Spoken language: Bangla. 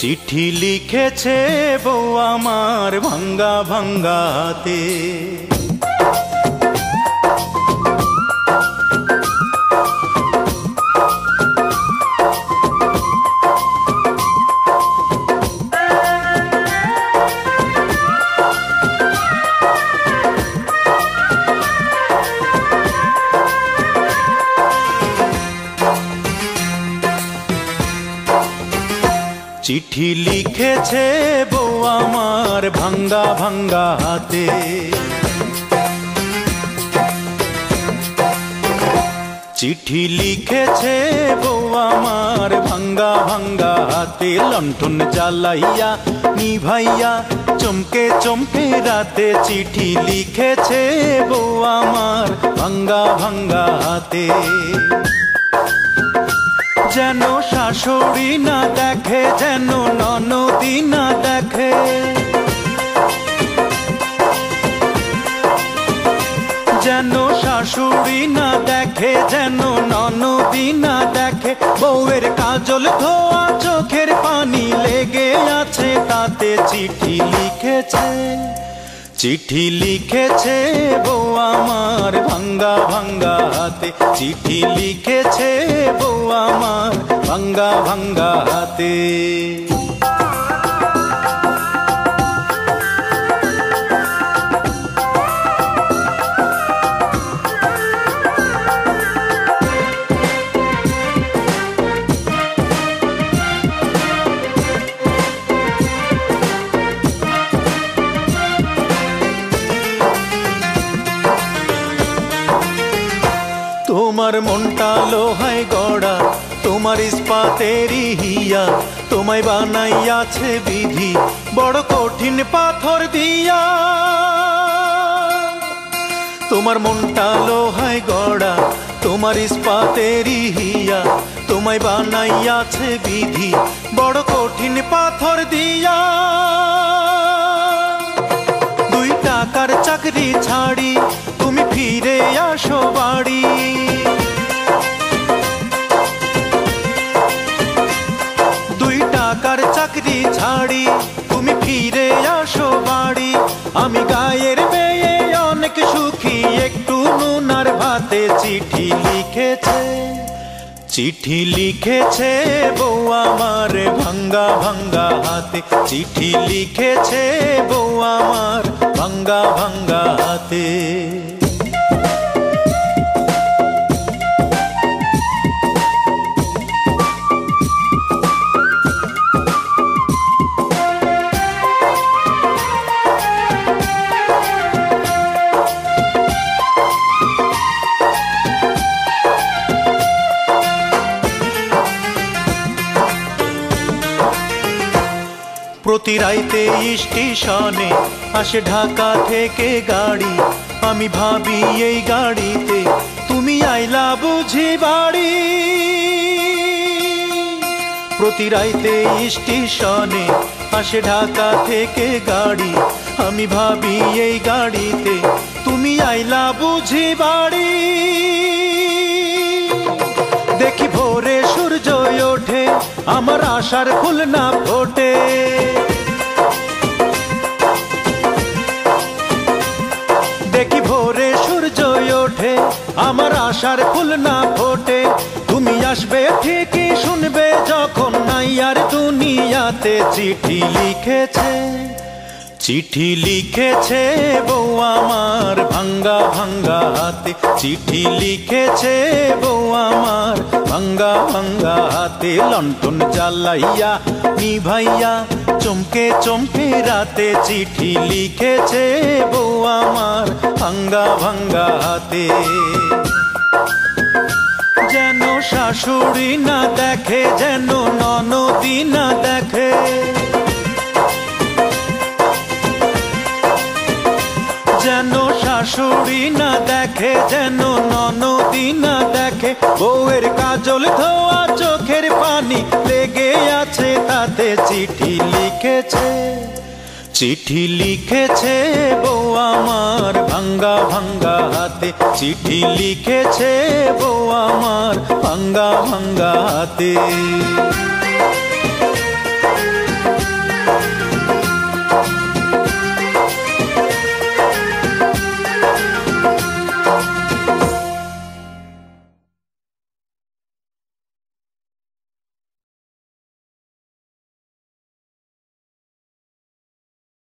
চিঠি লিখেছে বউ আমার ভাঙ্গা ভাঙ্গা হাতে। চিঠি লিখেছে বউ আমার ভাঙ্গা ভাঙ্গা হাতে। চিঠি লিখেছে বউ আমার ভাঙ্গা ভাঙ্গা হাতে। লণ্ঠন জ্বালাইয়া নিভাইয়া চমকে চমকে রাতে। চিঠি লিখেছে বউ আমার ভাঙ্গা ভাঙ্গা হাতে। যেন শাশুড়ি না দেখে, যেন ননদি না দেখে, যেন শাশুড়ি না দেখে, যেন ননদি না দেখে। বউয়ের কাজল ধোয়া চোখের পানি লেগে আছে তাতে। চিঠি লিখেছে, চিঠি লিখেছে বউ আমার ভাঙ্গা ভাঙ্গা হাতে। চিঠি লিখেছে বউ আমার ভাঙ্গা ভাঙ্গা হাতে। তোমার মনটা লোহায় গড়া, তোমার ইস্পাতেরই হিয়া। তোমায় বানাইয়াছে বিধি বড় কঠিন পাথর দিয়া। তোমার মনটা লোহায় গড়া, তোমার ইস্পাতেরই হিয়া। তোমায় বানাইয়াছে বিধি বড় কঠিন পাথর দিয়া। 2 টাকার চাকরি ছাড়ি তুমি ফিরে আসো বাড়ি। 2 টাকার চাকরি ছাড়ি তুমি ফিরে আসো বাড়ি। আমি গায়ের মেয়ে অনেক সুখী, একটু নুন আর ভাতে। চিঠি লিখেছে, চিঠি লিখেছে বউ আমার ভাঙ্গা ভাঙ্গা হাতে। চিঠি লিখেছে বউ আমার ভাঙ্গা ভাঙ্গা হাতে। প্রতি রাইতে স্টেশনে আসে ঢাকা থেকে গাড়ি। আমি ভাবি এই গাড়িতে তুমি আইলা বুঝি বাড়ি। প্রতি রাইতে স্টেশনে আসে ঢাকা থেকে গাড়ি। আমি ভাবি এই গাড়িতে তুমি আইলা বুঝি বাড়ি। দেখি ভোরে সূর্য ওঠে, আমার আশার ফুল না ফোটে। দেখি ভোরে সূর্য ওঠে, আমার আশার ফুল না ফোটে। তুমি আসবে ঠিকই শুনবে যখন নাই আর দুনিয়াতে। চিঠি লিখেছে, চিঠি লিখেছে বউ আমার ভাঙ্গা ভাঙ্গা হাতে। চিঠি লিখেছে বউ আমার ভাঙ্গা ভাঙ্গা হাতে। লণ্ঠন জ্বালাইয়া নিভাইয়া চমকে চমকে রাতে। চিঠি লিখেছে বউ আমার ভাঙ্গা ভাঙ্গা হাতে। যেন শাশুড়ি না দেখে, যেন ননদি না দেখে, যেন শাশুড়ি না দেখে, যেন ননদি না দেখে। বউয়ের কাজল ধোয়া চোখের পানি লেগে আছে তাতে। চিঠি লিখেছে, চিঠি লিখেছে বউ আমার ভাঙ্গা ভাঙ্গা হাতে। চিঠি লিখেছে বউ আমার ভাঙ্গা ভাঙ্গা হাতে।